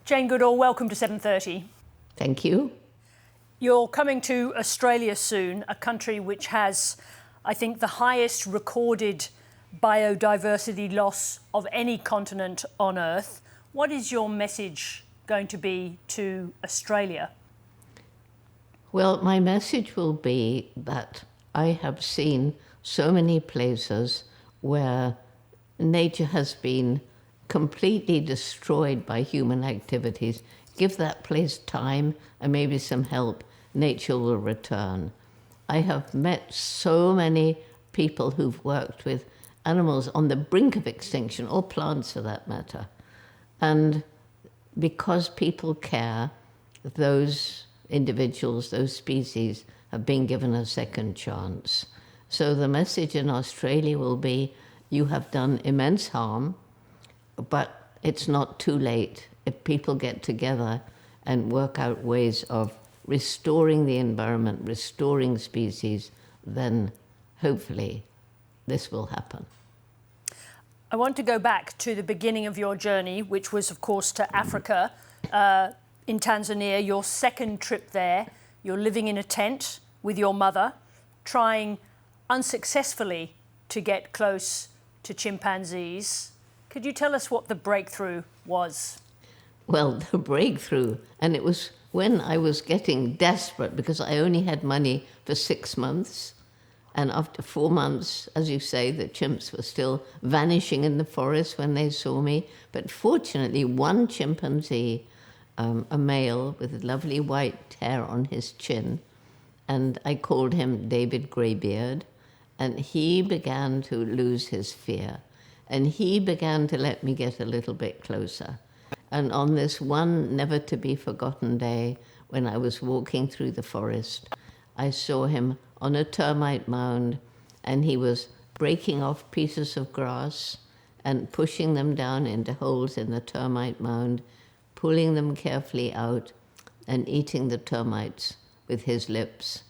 Jane Goodall, welcome to 7:30. Thank you. You're coming to Australia soon, a country which has, I think, the highest recorded biodiversity loss of any continent on Earth. What is your message going to be to Australia? Well, my message will be that I have seen so many places where nature has been completely destroyed by human activities. Give that place time and maybe some help, nature will return. I have met so many people who've worked with animals on the brink of extinction, or plants for that matter. And because people care, those individuals, those species, have been given a second chance. So the message in Australia will be, you have done immense harm, but it's not too late. If people get together and work out ways of restoring the environment, restoring species, then hopefully this will happen. I want to go back to the beginning of your journey, which was, of course, to Africa, in Tanzania, your second trip there. You're living in a tent with your mother, trying unsuccessfully to get close to chimpanzees. Could you tell us what the breakthrough was? Well, the breakthrough, and it was when I was getting desperate because I only had money for 6 months. And after 4 months, as you say, the chimps were still vanishing in the forest when they saw me. But fortunately, one chimpanzee, a male with lovely white hair on his chin, and I called him David Greybeard, and he began to lose his fear. And he began to let me get a little bit closer. And on this one never-to-be-forgotten day, when I was walking through the forest, I saw him on a termite mound, and he was breaking off pieces of grass and pushing them down into holes in the termite mound, pulling them carefully out and eating the termites with his lips.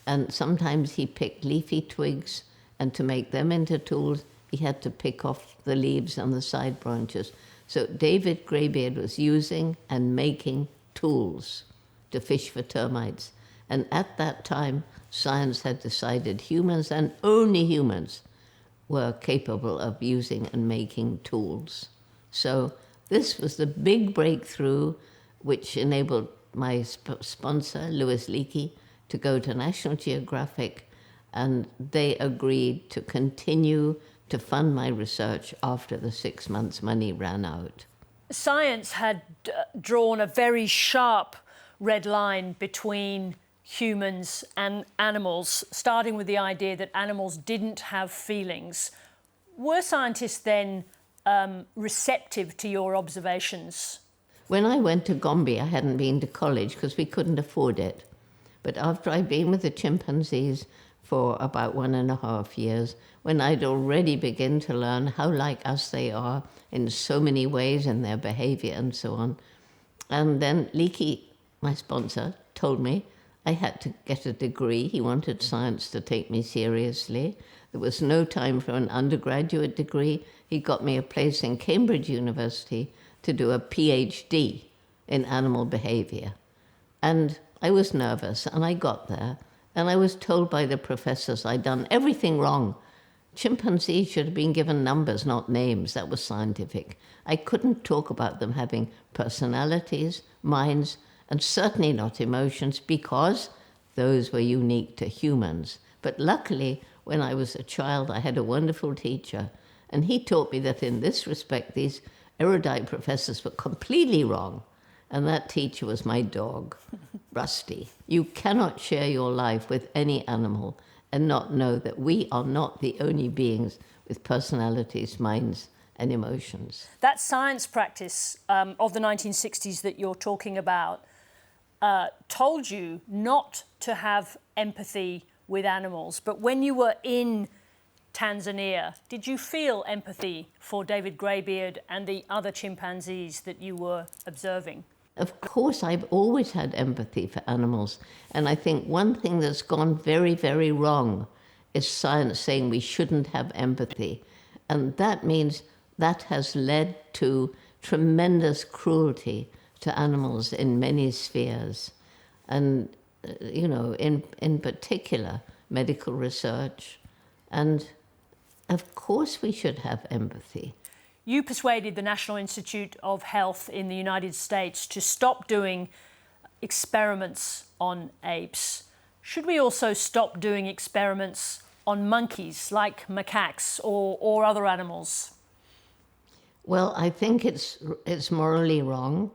And sometimes he picked leafy twigs, and to make them into tools, he had to pick off the leaves on the side branches. So David Greybeard was using and making tools to fish for termites. And at that time, science had decided humans, and only humans, were capable of using and making tools. So this was the big breakthrough which enabled my sponsor, Louis Leakey, to go to National Geographic, and they agreed to continue to fund my research after the 6 months' money ran out. Science had drawn a very sharp red line between humans and animals, starting with the idea that animals didn't have feelings. Were scientists then receptive to your observations? When I went to Gombe, I hadn't been to college because we couldn't afford it. But after I'd been with the chimpanzees for about 1.5 years, when I'd already begun to learn how like us they are in so many ways in their behaviour and so on. And then Leakey, my sponsor, told me I had to get a degree. He wanted science to take me seriously. There was no time for an undergraduate degree. He got me a place in Cambridge University to do a PhD in animal behaviour. And I was nervous, and I got there, and I was told by the professors I'd done everything wrong. Chimpanzees should have been given numbers, not names. That was scientific. I couldn't talk about them having personalities, minds, and certainly not emotions, because those were unique to humans. But luckily, when I was a child, I had a wonderful teacher, and he taught me that in this respect, these erudite professors were completely wrong. And that teacher was my dog, Rusty. You cannot share your life with any animal and not know that we are not the only beings with personalities, minds, and emotions. That science practice of the 1960s that you're talking about told you not to have empathy with animals. But when you were in Tanzania, did you feel empathy for David Greybeard and the other chimpanzees that you were observing? Of course, I've always had empathy for animals. And I think one thing that's gone very, very wrong is science saying we shouldn't have empathy. And that means that has led to tremendous cruelty to animals in many spheres. And, you know, in particular, medical research. And of course we should have empathy. You persuaded the National Institute of Health in the United States to stop doing experiments on apes. Should we also stop doing experiments on monkeys, like macaques or other animals? Well, I think it's morally wrong.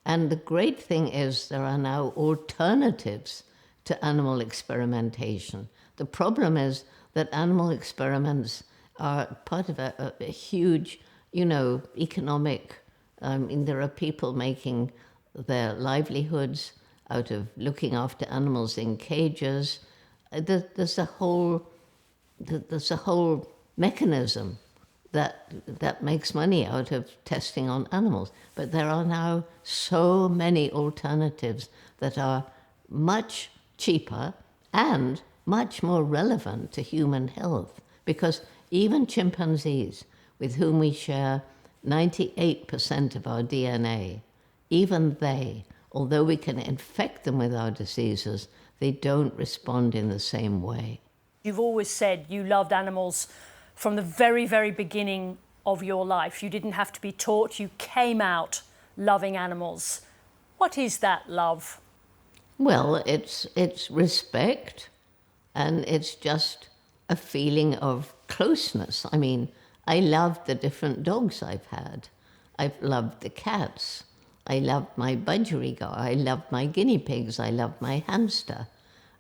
And the great thing is there are now alternatives to animal experimentation. The problem is that animal experiments are part of a huge, you know, economic, there are people making their livelihoods out of looking after animals in cages. There's a whole mechanism that makes money out of testing on animals. But there are now so many alternatives that are much cheaper and much more relevant to human health. Because even chimpanzees, with whom we share 98% of our DNA, even they, although we can infect them with our diseases, they don't respond in the same way. You've always said you loved animals from the very, very beginning of your life. You didn't have to be taught, you came out loving animals. What is that love? Well, it's respect, and it's just a feeling of closeness. I mean, I loved the different dogs I've had. I've loved the cats. I loved my budgerigar. I loved my guinea pigs. I loved my hamster.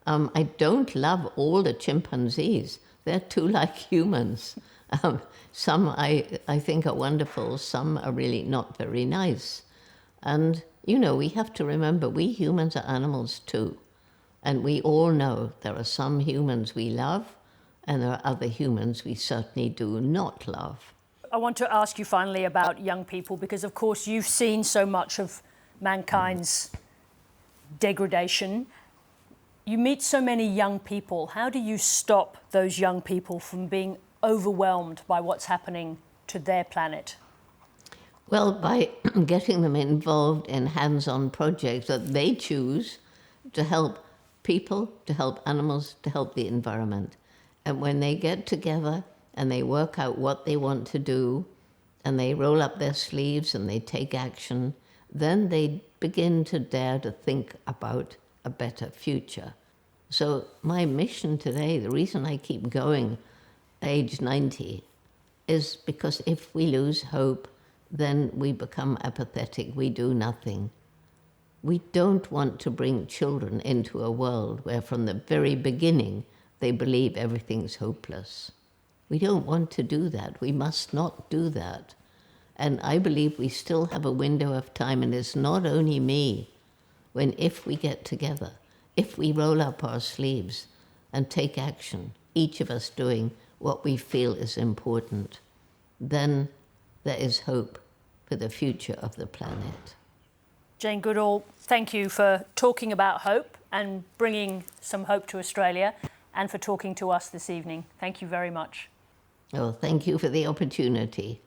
I don't love all the chimpanzees. They're too like humans. Some I think are wonderful. Some are really not very nice. And, you know, we have to remember we humans are animals too. And we all know there are some humans we love and there are other humans we certainly do not love. I want to ask you finally about young people, because of course you've seen so much of mankind's degradation. You meet so many young people. How do you stop those young people from being overwhelmed by what's happening to their planet? Well, by getting them involved in hands-on projects that they choose to help people, to help animals, to help the environment. And when they get together and they work out what they want to do, and they roll up their sleeves and they take action, then they begin to dare to think about a better future. So my mission today, the reason I keep going age 90, is because if we lose hope, then we become apathetic, we do nothing. We don't want to bring children into a world where from the very beginning they believe everything's hopeless. We don't want to do that. We must not do that. And I believe we still have a window of time, and it's not only me, when if we get together, if we roll up our sleeves and take action, each of us doing what we feel is important, then there is hope for the future of the planet. Jane Goodall, thank you for talking about hope and bringing some hope to Australia, and for talking to us this evening. Thank you very much. Oh, thank you for the opportunity.